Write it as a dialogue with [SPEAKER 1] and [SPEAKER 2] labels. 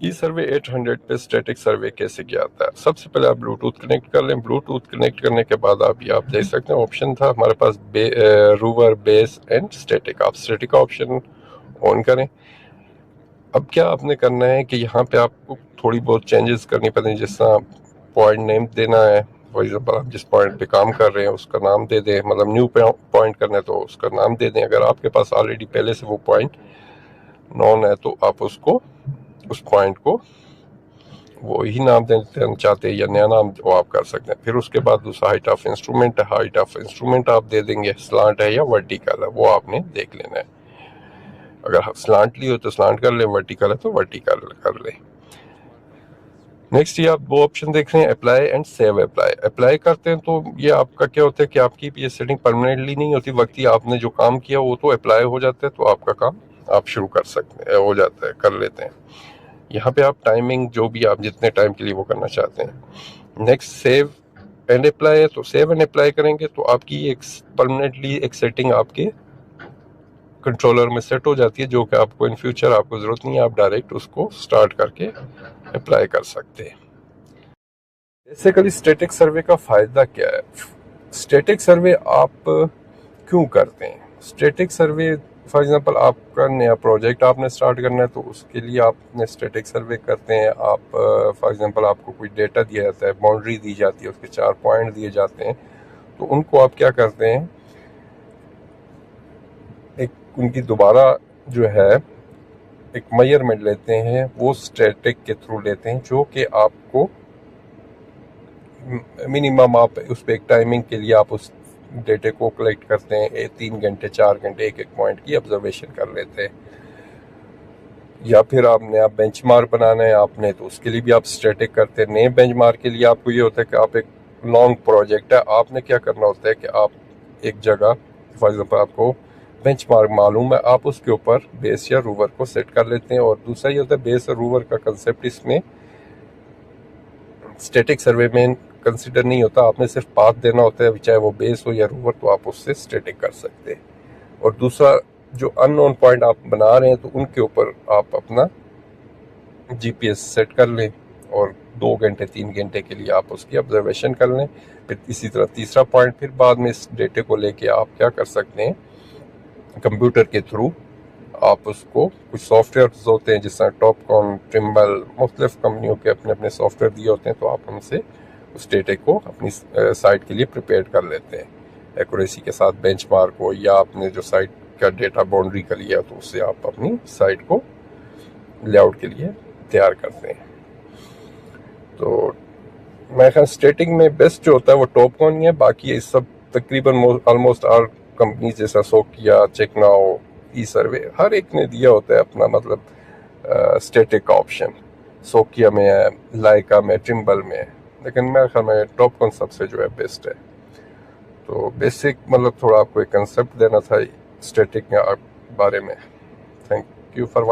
[SPEAKER 1] ई सर्वे 800 पे स्टैटिक सर्वे कैसे किया जाता है। सबसे पहले आप ब्लूटूथ कनेक्ट कर लें। ब्लूटूथ कनेक्ट करने के बाद आप देख सकते हैं ऑप्शन था हमारे पास रूवर, बेस एंड स्टैटिक। आप स्टैटिक का ऑप्शन ऑन करें। अब क्या आपने करना है कि यहाँ पे आपको थोड़ी बहुत चेंजेस करनी पड़ेंगी, जिस तरह पॉइंट नेम देना है। फॉर एग्जाम्पल आप जिस पॉइंट पे काम कर रहे हैं उसका नाम दे दें, मतलब न्यू पॉइंट करना है तो उसका नाम दे दें। अगर आपके पास ऑलरेडी पहले से वो पॉइंट नॉन है तो आप उसको, उस पॉइंट को वो ही नाम देना चाहते हैं या नया नाम वो आप कर सकते हैं। फिर उसके बाद दूसरा हाइट ऑफ इंस्ट्रूमेंट है। हाइट ऑफ इंस्ट्रूमेंट आप दे देंगे, स्लांट है या वर्टिकल है वो आपने देख लेना है। अगर स्लांटली हो तो स्लांट कर ले, वर्टिकल है तो वर्टिकल कर ले। नेक्स्ट ये आप दो ऑप्शन देख रहे हैं, apply and save apply. Apply करते हैं तो ये आपका क्या होता है कि आपकी ये सेटिंग परमानेंटली नहीं होती, वक्त ही आपने जो काम किया वो तो अप्लाई हो जाता है, तो आपका काम आप शुरू कर सकते हैं, हो जाता है, कर लेते हैं। यहाँ पे आप टाइमिंग जो भी आप जितने टाइम के लिए वो करना चाहते हैं। नेक्स्ट सेव एंड अप्लाई है, तो सेव एंड अप्लाई करेंगे तो आपकी एक परमानेंटली एक सेटिंग आपके कंट्रोलर में सेट हो जाती है, जो कि आपको इन फ्यूचर आपको ज़रूरत नहीं है, आप डायरेक्ट उसको स्टार्ट करके अप्लाई कर सकते हैं। बेसिकली स्टैटिक सर्वे का फ़ायदा क्या है? स्टैटिक सर्वे आप क्यों करते हैं? स्टैटिक सर्वे फॉर एग्जांपल आपका नया प्रोजेक्ट आपने स्टार्ट करना है तो उसके लिए आपने स्टैटिक सर्वे करते हैं। आप फॉर एग्जांपल आपको कोई डेटा दिया जाता है, बाउंड्री दी जाती है, उसके 4 पॉइंट दिए जाते हैं, तो उनको आप क्या करते हैं, एक उनकी दोबारा जो है एक मेजरमेंट लेते हैं, वो स्टैटिक के थ्रू लेते हैं, जो कि आपको मिनिमम आप उस पर एक टाइमिंग के लिए आप उस डेटे को कलेक्ट करते हैं। 3 घंटे 4 घंटे एक एक पॉइंट की ऑब्जर्वेशन कर लेते हैं। या फिर आप नया बेंचमार्क बनाना है आपने तो उसके लिए भी आप स्टैटिक करते हैं। नए बेंचमार्क के लिए आपको ये होता है कि आप एक लॉन्ग प्रोजेक्ट है, आपने क्या करना होता है कि आप एक जगह फॉर एग्जाम्पल आपको बेंचमार्क मालूम है, आप उसके ऊपर बेस या रूवर को सेट कर लेते हैं। और दूसरा ये होता है बेस और रूवर का कंसेप्ट इसमें स्टैटिक सर्वे में कंसिडर नहीं होता। आपने सिर्फ पाथ देना होता है, चाहे वो बेस हो या रूवर, तो आप उससे स्टैटिक कर सकते हैं। और दूसरा जो अननोन पॉइंट आप बना रहे हैं तो उनके ऊपर आप अपना जीपीएस सेट कर लें और 2 घंटे 3 घंटे के लिए आप उसकी ऑब्जर्वेशन कर लें। फिर इसी तरह तीसरा पॉइंट, फिर बाद में इस डेटे को लेके आप क्या कर सकते हैं, कंप्यूटर के थ्रू आप उसको, कुछ सॉफ्टवेयर होते हैं जिस तरह टॉपकॉन, ट्रिम्बल, मुख्तलिफ कंपनियों के अपने अपने सॉफ्टवेयर दिए होते हैं, तो आप उनसे उस डेटे को अपनी साइट के लिए प्रिपेयर कर लेते हैं एक्यूरेसी के साथ। बेंचमार्क हो या आपने जो साइट का डेटा बाउंड्री कर लिया तो उससे आप अपनी साइट को लेआउट के लिए तैयार करते हैं। तो मैं ख्याल स्टेटिंग में बेस्ट जो होता है वो टॉपकॉन ही है। बाकी ये सब तकरीबन ऑलमोस्ट आर कंपनी जैसा सोकिया, चेकनाउ, ई सर्वे, हर एक ने दिया होता है अपना मतलब स्टैटिक का ऑप्शन। सोकिया में है, लाइका में, ट्रिम्बल में है, लेकिन मेरे ख्याल में टॉपकॉन सबसे जो है बेस्ट है। तो बेसिक मतलब थोड़ा आपको एक कंसेप्ट देना था स्टैटिक के बारे में। Thank you for